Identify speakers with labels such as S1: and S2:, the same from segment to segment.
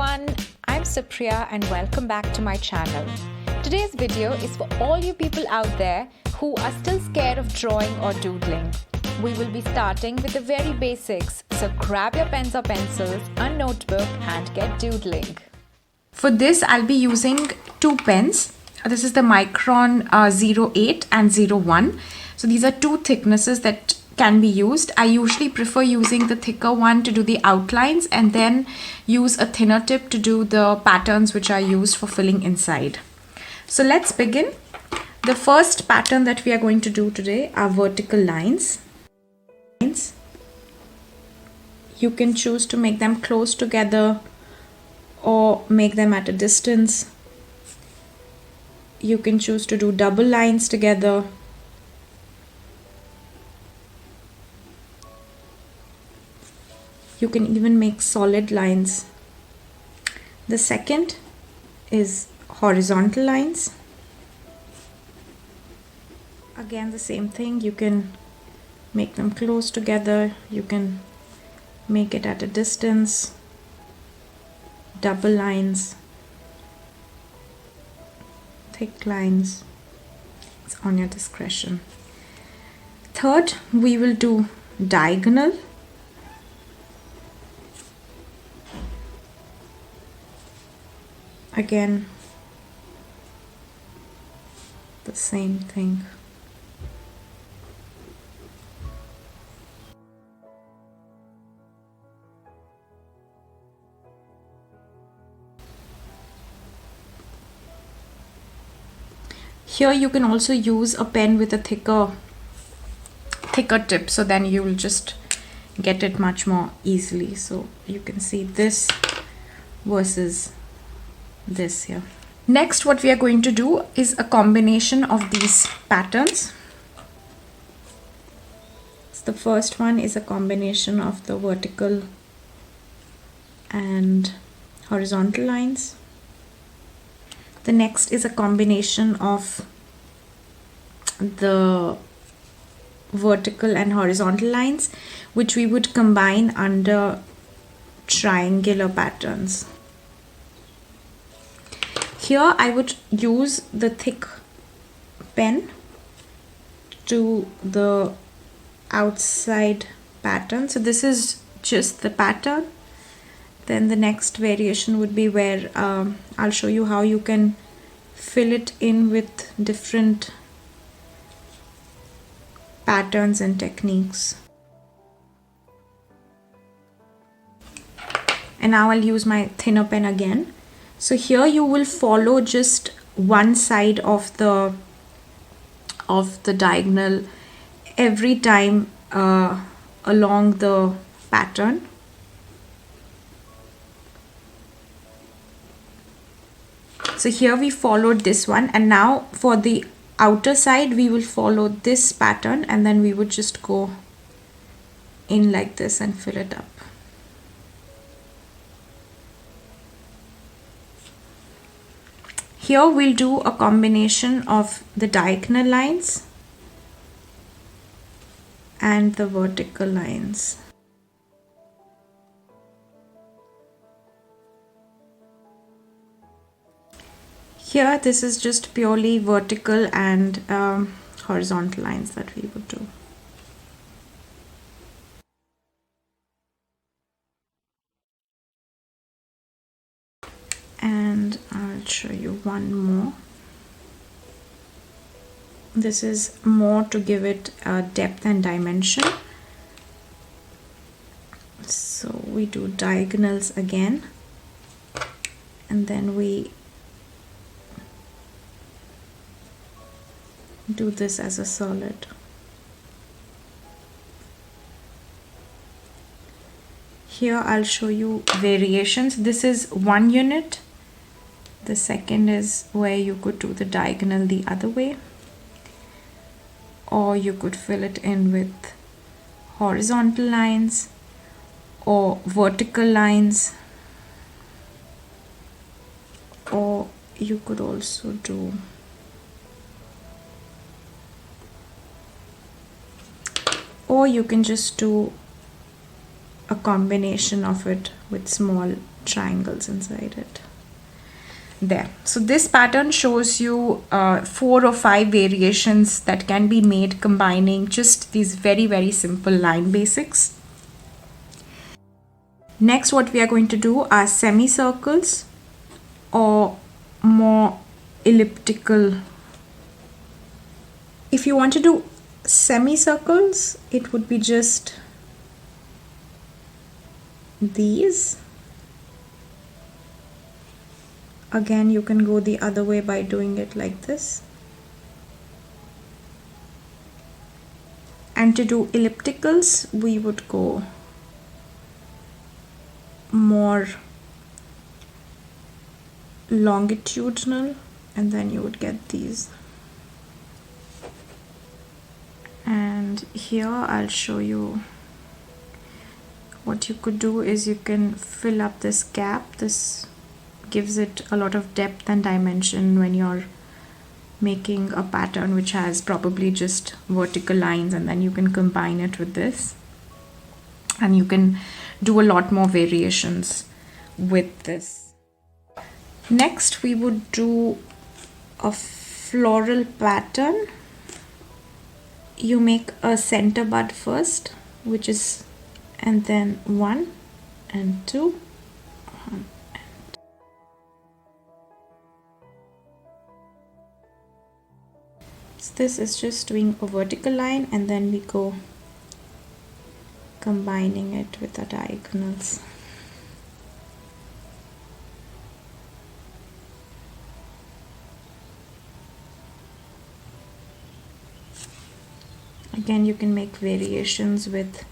S1: everyone, I'm Supriya and welcome back to my channel. Today's video is for all you people out there who are still scared of drawing or doodling. We will be starting with the very basics, so grab your pens or pencils, a notebook and get doodling.
S2: For this, I'll be using two pens. This is the Micron 08 and 01. So these are two thicknesses that can be used. I usually prefer using the thicker one to do the outlines and then use a thinner tip to do the patterns which are used for filling inside. So let's begin. The first pattern that we are going to do today are vertical lines. You can choose to make them close together or make them at a distance. You can choose to do double lines together. You can even make solid lines. The second is horizontal lines. Again, the same thing. You can make them close together. You can make it at a distance. Double lines. Thick lines. It's on your discretion. Third, we will do diagonal. Again, the same thing. Here you can also use a pen with a thicker tip, so then you will just get it much more easily. So you can see this versus this here. Next, what we are going to do is a combination of these patterns. So the first one is a combination of the vertical and horizontal lines. The next is a combination of the vertical and horizontal lines, which we would combine under triangular patterns. Here I would use the thick pen to the outside pattern. So this is just the pattern. Then the next variation would be where I'll show you how you can fill it in with different patterns and techniques. And now I'll use my thinner pen again. So here you will follow just one side of the diagonal every time along the pattern. So here we followed this one, and now for the outer side we will follow this pattern, and then we would just go in like this and fill it up. Here we'll do a combination of the diagonal lines and the vertical lines. Here this is just purely vertical and horizontal lines that we would do. And I'll show you one more. This is more to give it depth and dimension. So we do diagonals again, and then we do this as a solid. Here I'll show you variations. This is one unit. The second is where you could do the diagonal the other way, or you could fill it in with horizontal lines or vertical lines, or you could also do or you can just do a combination of it with small triangles inside it. There. So this pattern shows you 4 or 5 variations that can be made combining just these very, very simple line basics. Next, what we are going to do are semicircles or more elliptical. If you want to do semicircles, it would be just these. Again, you can go the other way by doing it like this. And to do ellipticals, we would go more longitudinal, and then you would get these. And here I'll show you what you could do is you can fill up this gap. This gives it a lot of depth and dimension when you're making a pattern which has probably just vertical lines, and then you can combine it with this and you can do a lot more variations with this. Next, we would do a floral pattern. You make a center bud first, which is, and then 1 and 2. So this is just doing a vertical line, and then we go combining it with the diagonals. Again, you can make variations with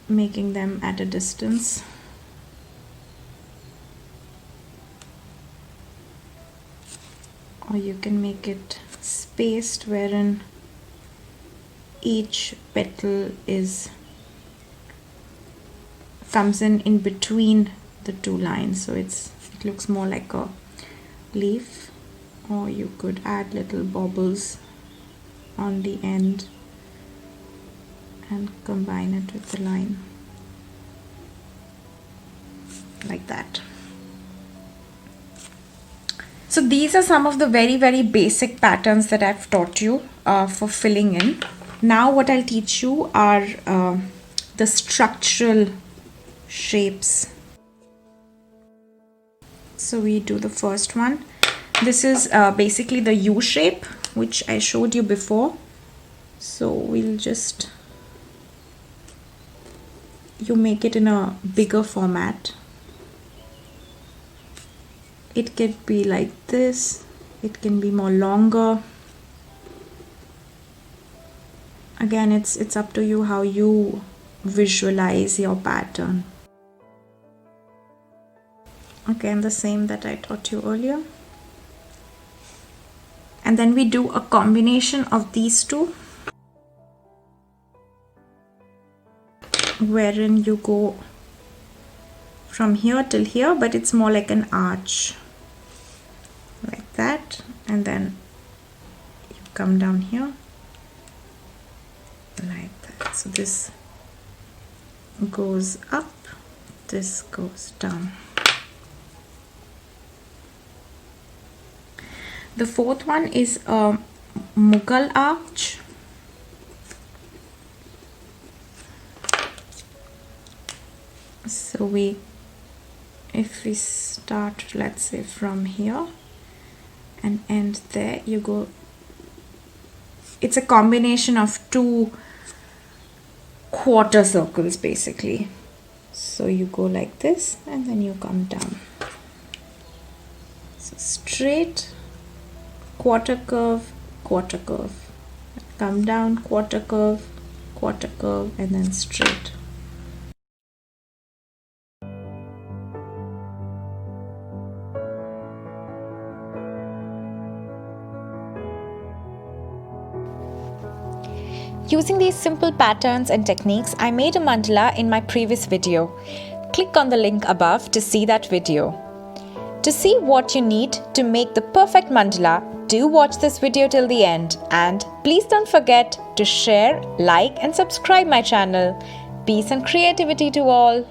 S2: making them at a distance. Or you can make it spaced, wherein each petal comes in between the 2 lines, so it looks more like a leaf. Or you could add little baubles on the end and combine it with the line like that. So these are some of the very, very basic patterns that I've taught you for filling in. Now what I'll teach you are the structural shapes. So we do the first one. This is basically the U shape, which I showed you before. So we'll just, you make it in a bigger format. It could be like this, it can be more longer. Again, it's up to you how you visualize your pattern. Again, the same that I taught you earlier. And then we do a combination of these two, wherein you go from here till here, but it's more like an arch like that, and then you come down here like that. So this goes up, this goes down. The fourth one is a Mughal arch. So if we start, let's say from here and end there, you go, it's a combination of 2 quarter circles basically. So you go like this and then you come down. So straight, quarter curve, come down, quarter curve, and then straight.
S1: Using these simple patterns and techniques, I made a mandala in my previous video. Click on the link above to see that video. To see what you need to make the perfect mandala, do watch this video till the end, and please don't forget to share, like and subscribe my channel. Peace and creativity to all.